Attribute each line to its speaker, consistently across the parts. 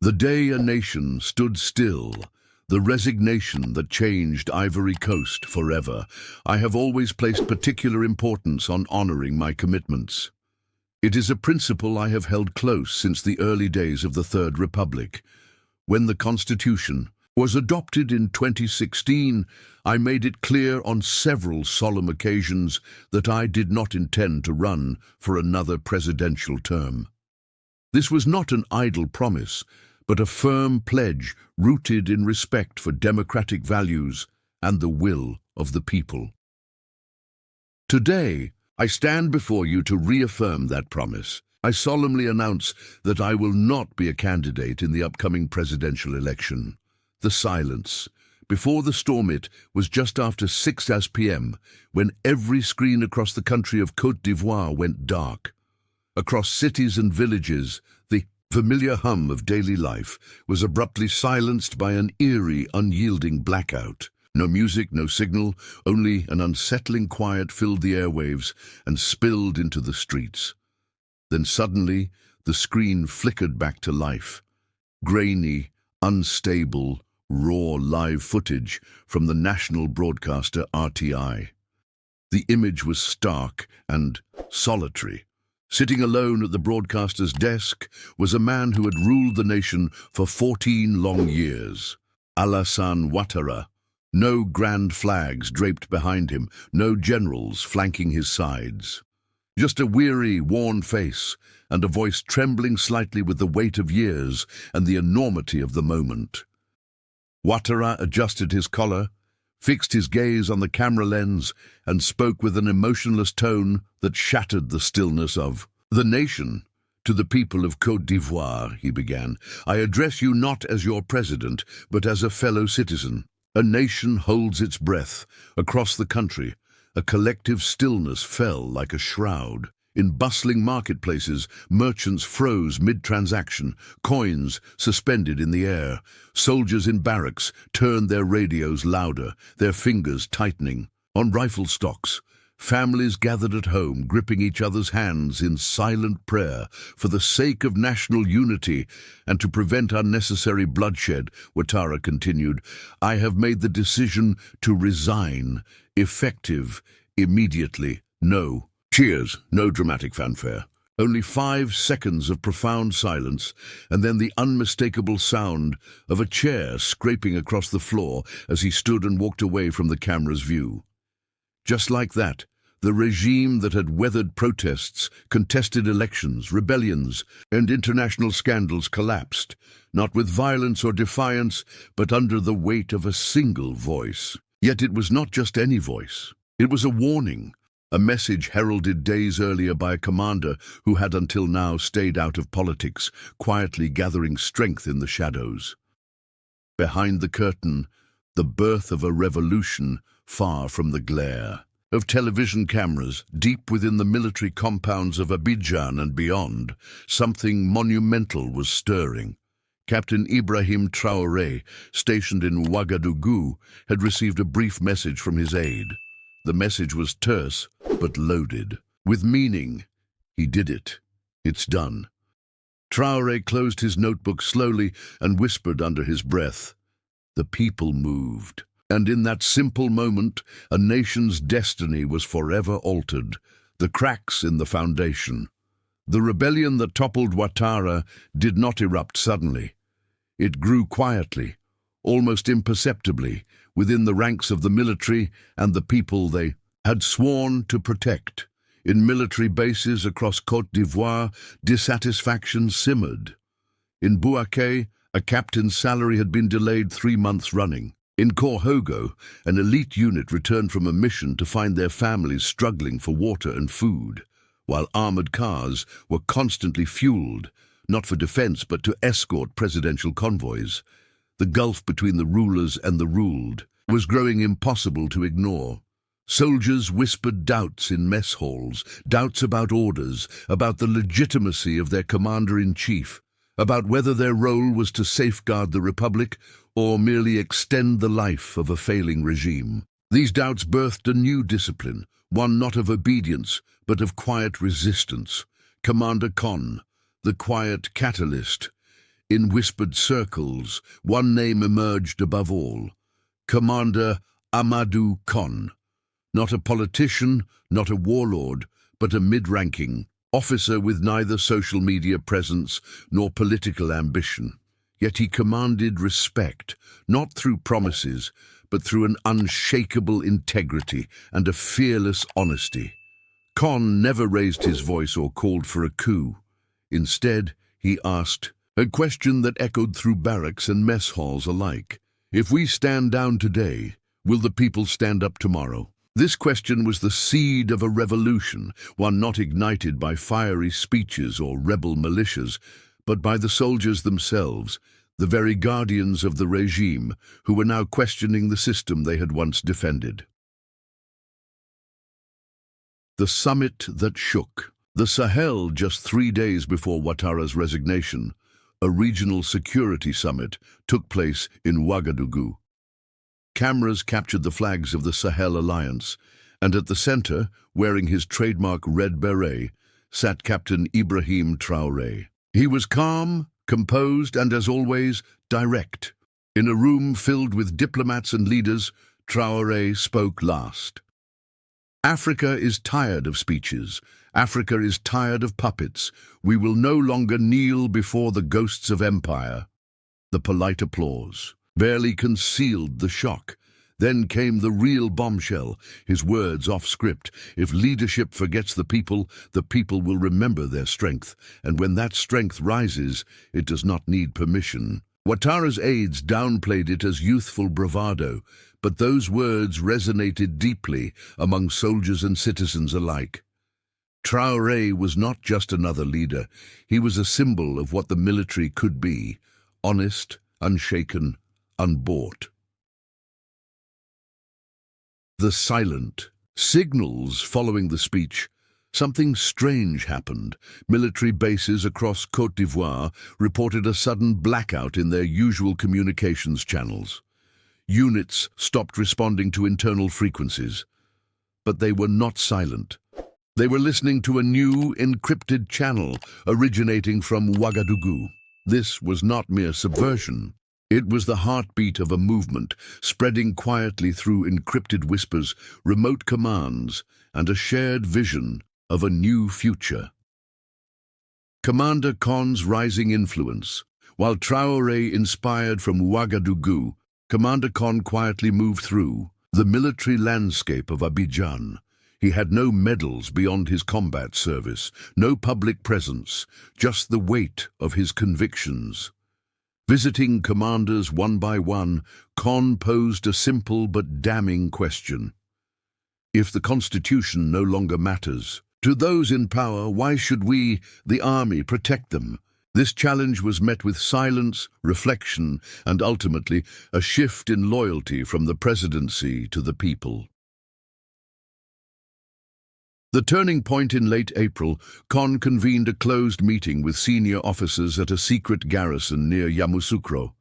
Speaker 1: The day a nation stood still, the resignation that changed Ivory Coast forever, I have always placed particular importance on honoring my commitments. It is a principle I have held close since the early days of the Third Republic. When the Constitution was adopted in 2016, I made it clear on several solemn occasions that I did not intend to run for another presidential term. This was not an idle promise, but a firm pledge rooted in respect for democratic values and the will of the people. Today, I stand before you to reaffirm that promise. I solemnly announce that I will not be a candidate in the upcoming presidential election. The silence before the storm was just after 6 p.m. when every screen across the country of Côte d'Ivoire went dark. Across cities and villages, the familiar hum of daily life was abruptly silenced by an eerie, unyielding blackout. No music, no signal, only an unsettling quiet filled the airwaves and spilled into the streets. Then suddenly, the screen flickered back to life. Grainy, unstable, raw live footage from the national broadcaster RTI. The image was stark and solitary. Sitting alone at the broadcaster's desk was a man who had ruled the nation for 14 long years, Alassane Ouattara. No grand flags draped behind him, no generals flanking his sides. Just a weary, worn face and a voice trembling slightly with the weight of years and the enormity of the moment. Ouattara adjusted his collar, fixed his gaze on the camera lens, and spoke with an emotionless tone that shattered the stillness of the nation. To the people of Côte d'Ivoire, he began, I address you not as your president, but as a fellow citizen. A nation holds its breath. Across the country, a collective stillness fell like a shroud. In bustling marketplaces, merchants froze mid-transaction, coins suspended in the air. Soldiers in barracks turned their radios louder, their fingers tightening. On rifle stocks, families gathered at home, gripping each other's hands in silent prayer for the sake of national unity and to prevent unnecessary bloodshed. Ouattara continued, I have made the decision to resign, effective immediately. No. Cheers, no dramatic fanfare. Only 5 seconds of profound silence, and then the unmistakable sound of a chair scraping across the floor as he stood and walked away from the camera's view. Just like that, the regime that had weathered protests, contested elections, rebellions, and international scandals collapsed, not with violence or defiance, but under the weight of a single voice. Yet it was not just any voice. It was a warning. A message heralded days earlier by a commander who had until now stayed out of politics, quietly gathering strength in the shadows. Behind the curtain, the birth of a revolution far from the glare of television cameras, deep within the military compounds of Abidjan and beyond, something monumental was stirring. Captain Ibrahim Traoré, stationed in Ouagadougou, had received a brief message from his aide. The message was terse, but loaded. With meaning. He did it. It's done. Traoré closed his notebook slowly and whispered under his breath. The people moved. And in that simple moment, a nation's destiny was forever altered. The cracks in the foundation. The rebellion that toppled Ouattara did not erupt suddenly. It grew quietly, almost imperceptibly, within the ranks of the military and the people they had sworn to protect. In military bases across Côte d'Ivoire, dissatisfaction simmered. In Bouaké, a captain's salary had been delayed 3 months running. In Korhogo, an elite unit returned from a mission to find their families struggling for water and food, while armored cars were constantly fueled, not for defense but to escort presidential convoys. The gulf between the rulers and the ruled was growing impossible to ignore. Soldiers whispered doubts in mess halls, doubts about orders, about the legitimacy of their commander-in-chief, about whether their role was to safeguard the republic or merely extend the life of a failing regime. These doubts birthed a new discipline, one not of obedience, but of quiet resistance. Commander Con, the quiet catalyst. In whispered circles, one name emerged above all: Commander Amadou Khan. Not a politician, not a warlord, but a mid-ranking officer with neither social media presence nor political ambition. Yet he commanded respect, not through promises, but through an unshakable integrity and a fearless honesty. Khan never raised his voice or called for a coup. Instead, he asked a question that echoed through barracks and mess halls alike. If we stand down today, will the people stand up tomorrow? This question was the seed of a revolution, one not ignited by fiery speeches or rebel militias, but by the soldiers themselves, the very guardians of the regime, who were now questioning the system they had once defended. The summit that shook. The Sahel, just 3 days before Ouattara's resignation, a regional security summit, took place in Ouagadougou. Cameras captured the flags of the Sahel Alliance, and at the center, wearing his trademark red beret, sat Captain Ibrahim Traoré. He was calm, composed, and, as always, direct. In a room filled with diplomats and leaders, Traoré spoke last. Africa is tired of speeches. Africa is tired of puppets. We will no longer kneel before the ghosts of empire. The polite applause barely concealed the shock. Then came the real bombshell, his words off script. If leadership forgets the people will remember their strength, and when that strength rises, it does not need permission. Ouattara's aides downplayed it as youthful bravado, but those words resonated deeply among soldiers and citizens alike. Traoré was not just another leader, he was a symbol of what the military could be: honest, unshaken, unbought. The silent signals following the speech. Something strange happened. Military bases across Côte d'Ivoire reported a sudden blackout in their usual communications channels. Units stopped responding to internal frequencies. But they were not silent. They were listening to a new, encrypted channel originating from Ouagadougou. This was not mere subversion. It was the heartbeat of a movement, spreading quietly through encrypted whispers, remote commands, and a shared vision of a new future. Commander Khan's rising influence. While Traoré inspired from Ouagadougou, Commander Khan quietly moved through the military landscape of Abidjan. He had no medals beyond his combat service, no public presence, just the weight of his convictions. Visiting commanders one by one, Khan posed a simple but damning question. If the Constitution no longer matters to those in power, why should we, the army, protect them? This challenge was met with silence, reflection, and ultimately a shift in loyalty from the presidency to the people. The turning point in late April, Khan convened a closed meeting with senior officers at a secret garrison near Yamoussoukro.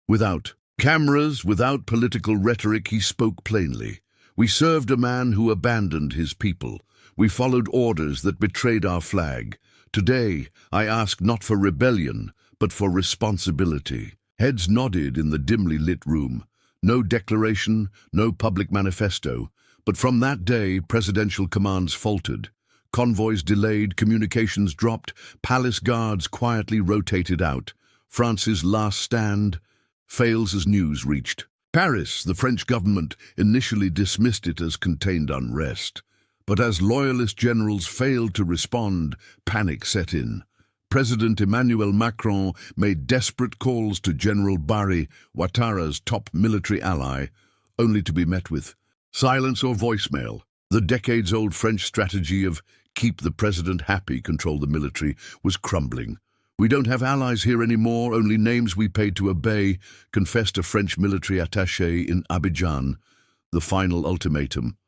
Speaker 1: Without cameras, without political rhetoric, he spoke plainly. We served a man who abandoned his people. We followed orders that betrayed our flag. Today, I ask not for rebellion, but for responsibility. Heads nodded in the dimly lit room. No declaration, no public manifesto. But from that day, presidential commands faltered. Convoys delayed, communications dropped, palace guards quietly rotated out. France's last stand fails as news reached Paris. The French government initially dismissed it as contained unrest. But as loyalist generals failed to respond, panic set in. President Emmanuel Macron made desperate calls to General Barry, Ouattara's top military ally, only to be met with silence or voicemail. The decades-old French strategy of keep the president happy, control the military, was crumbling. We don't have allies here anymore, only names we paid to obey, confessed a French military attaché in Abidjan, the final ultimatum.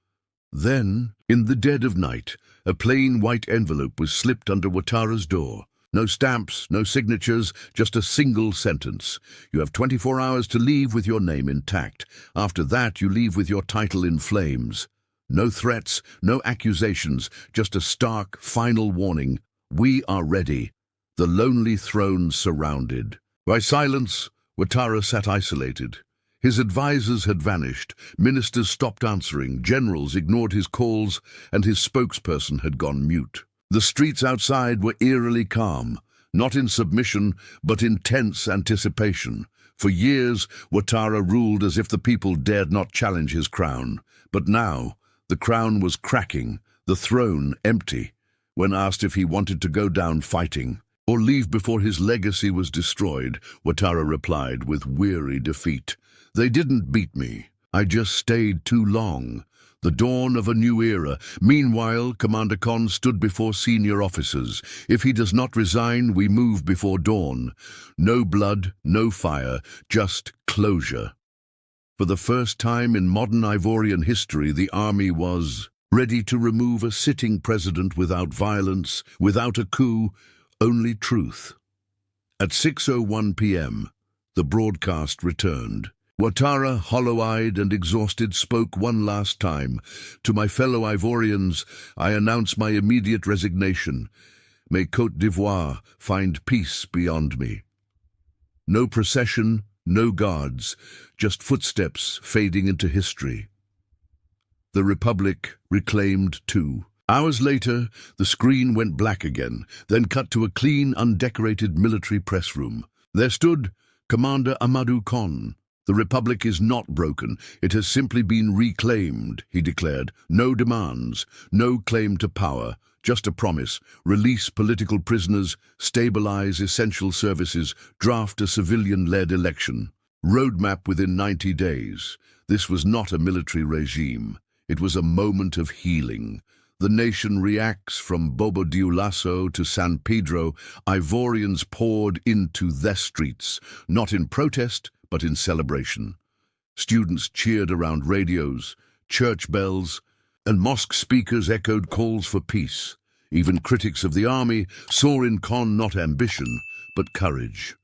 Speaker 1: Then, in the dead of night, a plain white envelope was slipped under Ouattara's door. No stamps, no signatures, just a single sentence. You have 24 hours to leave with your name intact. After that, you leave with your title in flames. No threats, no accusations, just a stark, final warning. We are ready. The lonely throne surrounded. By silence, Ouattara sat isolated. His advisers had vanished, ministers stopped answering, generals ignored his calls, and his spokesperson had gone mute. The streets outside were eerily calm, not in submission, but in tense anticipation. For years, Ouattara ruled as if the people dared not challenge his crown. But now, the crown was cracking, the throne empty. When asked if he wanted to go down fighting or leave before his legacy was destroyed, Ouattara replied with weary defeat, "They didn't beat me. I just stayed too long." The dawn of a new era. Meanwhile, Commander Khan stood before senior officers. If he does not resign, we move before dawn. No blood, no fire, just closure. For the first time in modern Ivorian history, the army was ready to remove a sitting president without violence, without a coup, only truth. At 6:01 p.m., the broadcast returned. Ouattara, hollow-eyed and exhausted, spoke one last time. "To my fellow Ivorians, I announce my immediate resignation. May Côte d'Ivoire find peace beyond me." No procession, no guards, just footsteps fading into history. The Republic reclaimed too. Hours later, the screen went black again, then cut to a clean, undecorated military press room. There stood Commander Amadou Khan. "The Republic is not broken. It has simply been reclaimed," he declared. "No demands, no claim to power, just a promise. Release political prisoners, stabilize essential services, draft a civilian-led election. Roadmap within 90 days. This was not a military regime. It was a moment of healing. The nation reacts from Bobo Dioulasso to San Pedro. Ivorians poured into the streets, not in protest, but in celebration. Students cheered around radios, church bells, and mosque speakers echoed calls for peace. Even critics of the army saw in Khan not ambition, but courage.